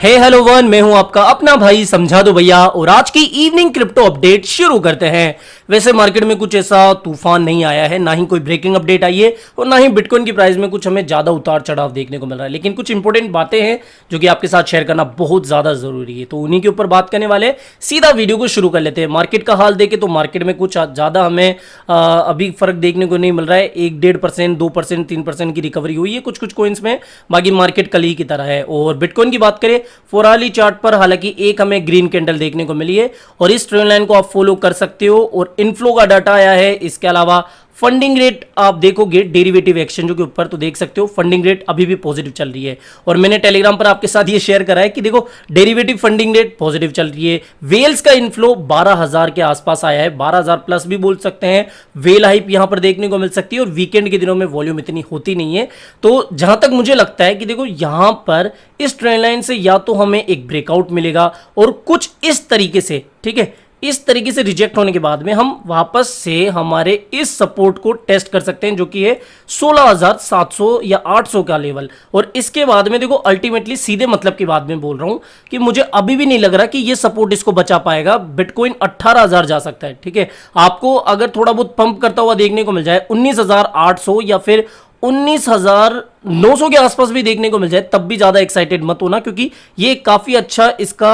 Hello one, मैं हूं आपका अपना भाई समझा दो भैया। और आज की इवनिंग क्रिप्टो अपडेट शुरू करते हैं। वैसे मार्केट में कुछ ऐसा तूफान नहीं आया है, ना ही कोई ब्रेकिंग अपडेट आई है और ना ही बिटकॉइन की प्राइस में कुछ हमें ज्यादा उतार चढ़ाव देखने को मिल रहा है। लेकिन कुछ इंपॉर्टेंट बातें हैं जो कि आपके साथ शेयर करना बहुत ज्यादा जरूरी है, तो उन्हीं के ऊपर बात करने वाले। सीधा वीडियो को शुरू कर लेते हैं। मार्केट का हाल देखें तो मार्केट में कुछ ज्यादा हमें अभी फर्क देखने को नहीं मिल रहा है। 1-1.5%, 2%, 3% की रिकवरी हुई है कुछ कुछ कॉइन्स में, बाकी मार्केट कल ही की तरह है। और बिटकॉइन की बात करें, 4 आवर्ली चार्ट पर हालांकि एक हमें ग्रीन कैंडल देखने को मिली है और इस ट्रेंड लाइन को आप फॉलो कर सकते हो। और इनफ्लो का डाटा आया है। इसके अलावा फंडिंग रेट आप देखोगे डेरिवेटिव एक्सचेंजों के ऊपर तो देख सकते हो फंडिंग रेट अभी भी पॉजिटिव चल रही है। और मैंने टेलीग्राम पर आपके साथ ये शेयर करा है कि देखो डेरिवेटिव फंडिंग रेट पॉजिटिव चल रही है। वेल्स का इनफ्लो 12,000 के आसपास आया है, 12,000 प्लस भी बोल सकते हैं। वेल हाइप यहां पर देखने को मिल सकती है और वीकेंड के दिनों में वॉल्यूम इतनी होती नहीं है। तो जहां तक मुझे लगता है कि देखो यहां पर इस ट्रेंड लाइन से या तो हमें एक ब्रेकआउट मिलेगा और कुछ इस तरीके से, ठीक है, इस तरीके से रिजेक्ट होने के बाद में हम वापस से हमारे इस सपोर्ट को टेस्ट कर सकते हैं जो कि है 16,700 या 800 का लेवल। और इसके बाद में देखो अल्टीमेटली सीधे मतलब की बात में बोल रहा हूं कि मुझे अभी भी नहीं लग रहा कि ये सपोर्ट इसको बचा पाएगा। बिटकॉइन 18,000 जा सकता है, ठीक है। आपको अगर थोड़ा बहुत पंप करता हुआ देखने को मिल जाए 19,800 या फिर 19,900 के आसपास भी देखने को मिल जाए तब भी ज्यादा एक्साइटेड मत होना, क्योंकि ये काफी अच्छा इसका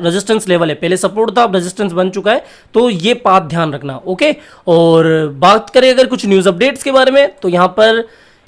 रेजिस्टेंस लेवल है। पहले सपोर्ट था, अब रेजिस्टेंस बन चुका है, तो ये बात ध्यान रखना, ओके। और बात करें अगर कुछ न्यूज अपडेट्स के बारे में तो यहां पर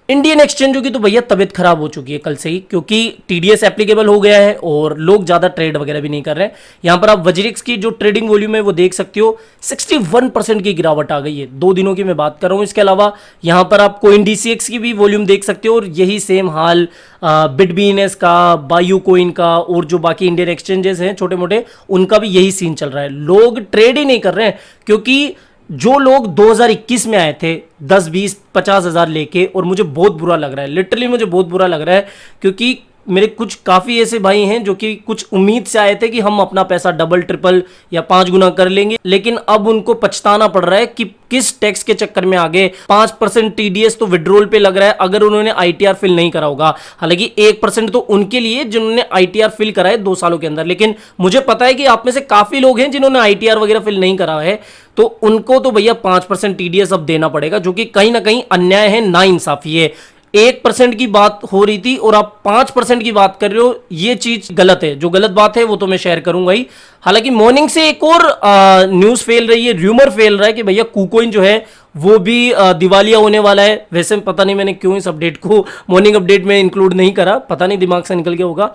इंडियन एक्सचेंजों की तो भैया तबीयत खराब हो चुकी है कल से ही, क्योंकि टीडीएस एप्लीकेबल हो गया है और लोग ज्यादा ट्रेड वगैरह भी नहीं कर रहे हैं। यहां पर आप वजीरिक्स की जो ट्रेडिंग वॉल्यूम है वो देख सकते हो, 61% की गिरावट आ गई है, 2 दिनों की मैं बात कर रहा हूं। इसके अलावा यहां पर आप कोइन डीसीएक्स की भी वॉल्यूम देख सकते हो और यही सेम हाल बिटबीएनएस का, बायू कोइन का और जो बाकी इंडियन एक्सचेंजेस हैं छोटे मोटे, उनका भी यही सीन चल रहा है। लोग ट्रेड ही नहीं कर रहे हैं, क्योंकि जो लोग 2021 में आए थे 10, 20, 50 हजार लेके, और मुझे बहुत बुरा लग रहा है, लिटरली मुझे बहुत बुरा लग रहा है, क्योंकि मेरे कुछ काफ़ी ऐसे भाई हैं जो कि कुछ उम्मीद से आए थे कि हम अपना पैसा डबल ट्रिपल या 5 गुना कर लेंगे, लेकिन अब उनको पछताना पड़ रहा है कि किस टैक्स के चक्कर में आगे 5% टीडीएस तो विड्रॉल पे लग रहा है अगर उन्होंने आईटीआर फिल नहीं करा होगा। हालांकि 1% तो उनके लिए जिन्होंने आईटीआर फिल करा है 2 सालों के अंदर, लेकिन मुझे पता है कि आप में से काफ़ी लोग हैं जिन्होंने आईटीआर वगैरह फिल नहीं करा है, तो उनको तो भैया 5% टीडीएस अब देना पड़ेगा, जो कि कहीं ना कहीं अन्याय है, नाइंसाफी है। 1% की बात हो रही थी और आप 5% की बात कर रहे हो, ये चीज गलत है। जो गलत बात है वो तो मैं शेयर करूंगा ही। हालांकि मॉर्निंग से एक और न्यूज फैल रही है, र्यूमर फैल रहा है कि भैया कुकोइन जो है वो भी दिवालिया होने वाला है। वैसे पता नहीं मैंने क्यों इस अपडेट को मॉर्निंग अपडेट में इंक्लूड नहीं करा, पता नहीं दिमाग से निकल गया होगा।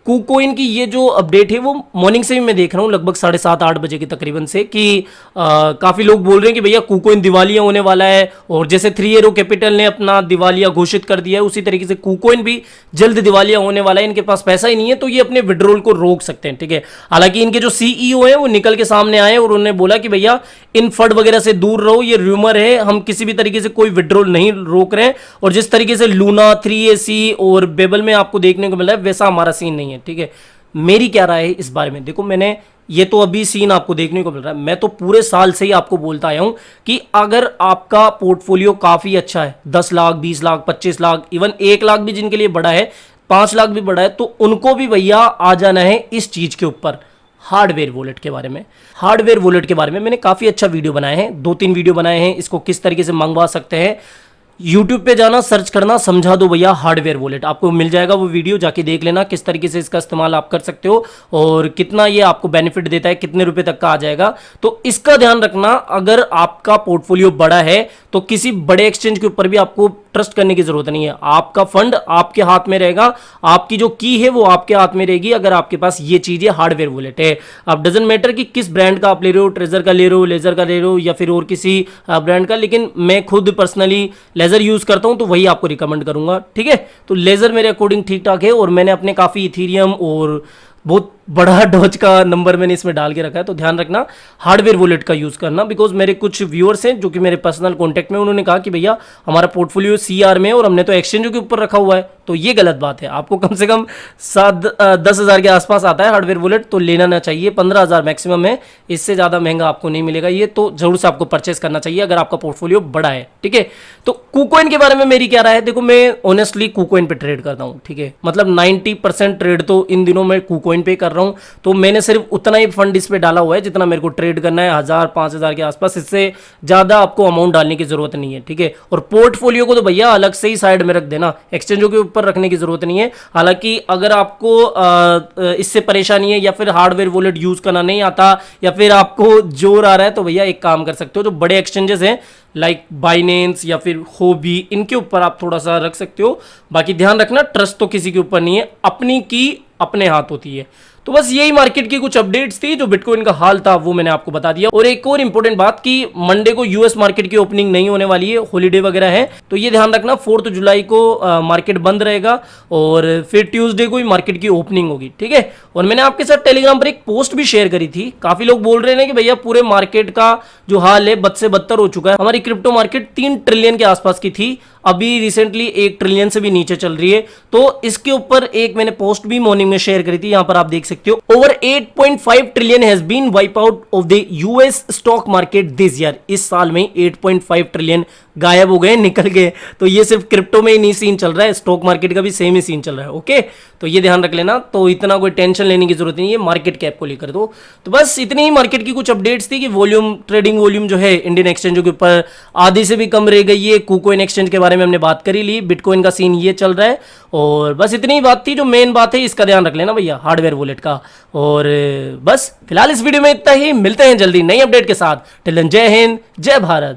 कुकोइन की ये जो अपडेट है वो मॉर्निंग से भी मैं देख रहा हूँ लगभग 7:30-8 बजे की तकरीबन से, कि काफ़ी लोग बोल रहे हैं कि भैया कुकोइन दिवालिया होने वाला है। और जैसे 3 Arrow कैपिटल ने अपना दिवालिया घोषित कर दिया है, उसी तरीके से कुकोइन भी जल्द दिवालिया होने वाला है। इनके पास पैसा ही नहीं है तो ये अपने विड्रॉल को रोक सकते हैं, ठीक है। हालांकि इनके जो सीईओ हैं वो निकल के सामने आए और उन्होंने बोला कि भैया इन फंड वगैरह से दूर रहो, ये र्यूमर है, हम किसी भी तरीके से कोई विड्रॉल नहीं रोक रहे हैं। और जिस तरीके से लूना, 3AC और बेबल में आपको देखने को मिला है वैसा हमारा सीन नहीं है, ठीक है। मेरी क्या राय है इस बारे में, देखो मैंने ये तो अभी सीन आपको देखने को मिल रहा है, मैं तो पूरे साल से ही आपको बोलता आया हूं कि अगर आपका पोर्टफोलियो काफी अच्छा है, 10 लाख, 20 लाख, 25 लाख, इवन 1 लाख भी जिनके लिए बड़ा है, 5 लाख भी बड़ा है, तो उनको भी भैया आ जाना है इस चीज के ऊपर, हार्डवेयर वॉलेट के बारे में। हार्डवेयर वॉलेट के बारे में मैंने काफी अच्छा वीडियो बनाए हैं, 2-3 वीडियो बनाए हैं, इसको किस तरीके से मंगवा सकते हैं। यूट्यूब पे जाना, सर्च करना समझा दो भैया हार्डवेयर वॉलेट, आपको मिल जाएगा वो वीडियो, जाके देख लेना किस तरीके से इसका इस्तेमाल आप कर सकते हो और कितना ये आपको बेनिफिट देता है, कितने रुपए तक का आ जाएगा। तो इसका ध्यान रखना, अगर आपका पोर्टफोलियो बड़ा है तो किसी बड़े एक्सचेंज के ऊपर भी आपको ट्रस्ट करने की जरूरत नहीं है। आपका फंड आपके हाथ में रहेगा, आपकी जो की है वो आपके हाथ में रहेगी अगर आपके पास ये चीज है, हार्डवेयर वॉलेट है। अब डजंट मैटर कि किस ब्रांड का आप ले रहे हो, ट्रेजर का ले रहे हो, लेजर का ले रहे हो या फिर और किसी ब्रांड का, लेकिन मैं खुद पर्सनली लेजर यूज करता हूं तो वही आपको रिकमेंड करूंगा, ठीक है। तो लेजर मेरे अकॉर्डिंग ठीक ठाक है और मैंने अपने काफी इथीरियम और बहुत बड़ा डॉज का नंबर मैंने इसमें डाल के रखा है, तो ध्यान रखना हार्डवेयर वॉलेट का यूज करना। बिकॉज मेरे कुछ व्यूअर्स हैं जो कि मेरे पर्सनल कॉन्टैक्ट में, उन्होंने कहा कि भैया हमारा पोर्टफोलियो CR में है और हमने तो एक्सचेंजों के ऊपर रखा हुआ है, तो ये गलत बात है। आपको कम से कम 10,000 के आसपास आता है हार्डवेयर वॉलेट, तो लेना ना चाहिए। 15,000 मैक्सिमम है, इससे ज़्यादा महंगा आपको नहीं मिलेगा। ये तो जरूर से आपको परचेस करना चाहिए अगर आपका पोर्टफोलियो बड़ा है, ठीक है। तो KuCoin के बारे में मेरी क्या राय है? देखो, मैं ऑनेस्टली KuCoin पे ट्रेड करता हूँ, ठीक है। मतलब 90% ट्रेड तो इन दिनों मैं KuCoin पे कर रहा हूँ। तो मैंने सिर्फ उतना ही फंड इस पे डाला हुआ है जितना मेरे को ट्रेड करना है, 1,000-5,000 के आसपास। इससे ज़्यादा आपको अमाउंट डालने की जरूरत नहीं है, ठीक है। और पोर्टफोलियो को तो भैया अलग से ही साइड में रख देना, एक्सचेंजों के ऊपर रखने की जरूरत नहीं है। हालांकि अगर आपको इससे परेशानी है या फिर हार्डवेयर वॉलेट यूज करना नहीं आता या फिर आपको जोर आ रहा है, तो भैया एक काम कर सकते हो, जो बड़े एक्सचेंजेस हैं लाइक बाइनेंस या फिर होबी, इनके ऊपर आप थोड़ा सा रख सकते हो। बाकी ध्यान रखना, ट्रस्ट तो किसी के ऊपर नहीं है, अपनी की अपने हाथ होती है। तो बस यही मार्केट की कुछ अपडेट्स थी, जो बिटकॉइन का हाल था वो मैंने आपको बता दिया। और एक और इंपॉर्टेंट बात कि मंडे को यूएस मार्केट की ओपनिंग नहीं होने वाली है, हॉलीडे वगैरह है, तो ये ध्यान रखना। 4 जुलाई को मार्केट बंद रहेगा और फिर ट्यूसडे को ही मार्केट की ओपनिंग होगी, ठीक है। और मैंने आपके साथ टेलीग्राम पर एक पोस्ट भी शेयर करी थी। काफी लोग बोल रहे हैं कि भैया पूरे मार्केट का जो हाल है बद से बदतर हो चुका है। हमारी क्रिप्टो मार्केट 3 ट्रिलियन के आसपास की थी, अभी रिसेंटली 1 ट्रिलियन से भी नीचे चल रही है। तो इसके ऊपर एक मैंने पोस्ट भी मॉर्निंग में शेयर करी थी, यहां पर आप देख सकते हो। Over 8.5 trillion has been wipe out of the US stock market this year. इस साल में 8.5 ट्रिलियन गायब हो गए, निकल गए। तो ये सिर्फ क्रिप्टो में ही नहीं सीन चल रहा है, स्टॉक मार्केट का भी सेम ही सीन चल रहा है, ओके। तो ये ध्यान रख लेना, तो इतना कोई टेंशन लेने की जरूरत नहीं है मार्केट कैप को लेकर। तो बस इतनी ही मार्केट की कुछ अपडेट्स थी कि वॉल्यूम, ट्रेडिंग वॉल्यूम जो है इंडियन एक्सचेंजों के ऊपर आधी से भी कम रह गई है। KuCoin एक्सचेंज के बारे में हमने बात करी ली, बिटकॉइन का सीन ये चल रहा है। और बस इतनी ही बात थी, जो मेन बात है इसका ध्यान रख लेना भैया, हार्डवेयर वॉलेट का। और बस फिलहाल इस वीडियो में इतना ही, मिलते हैं जल्दी नई अपडेट के साथ। टिल देन जय हिंद, जय भारत।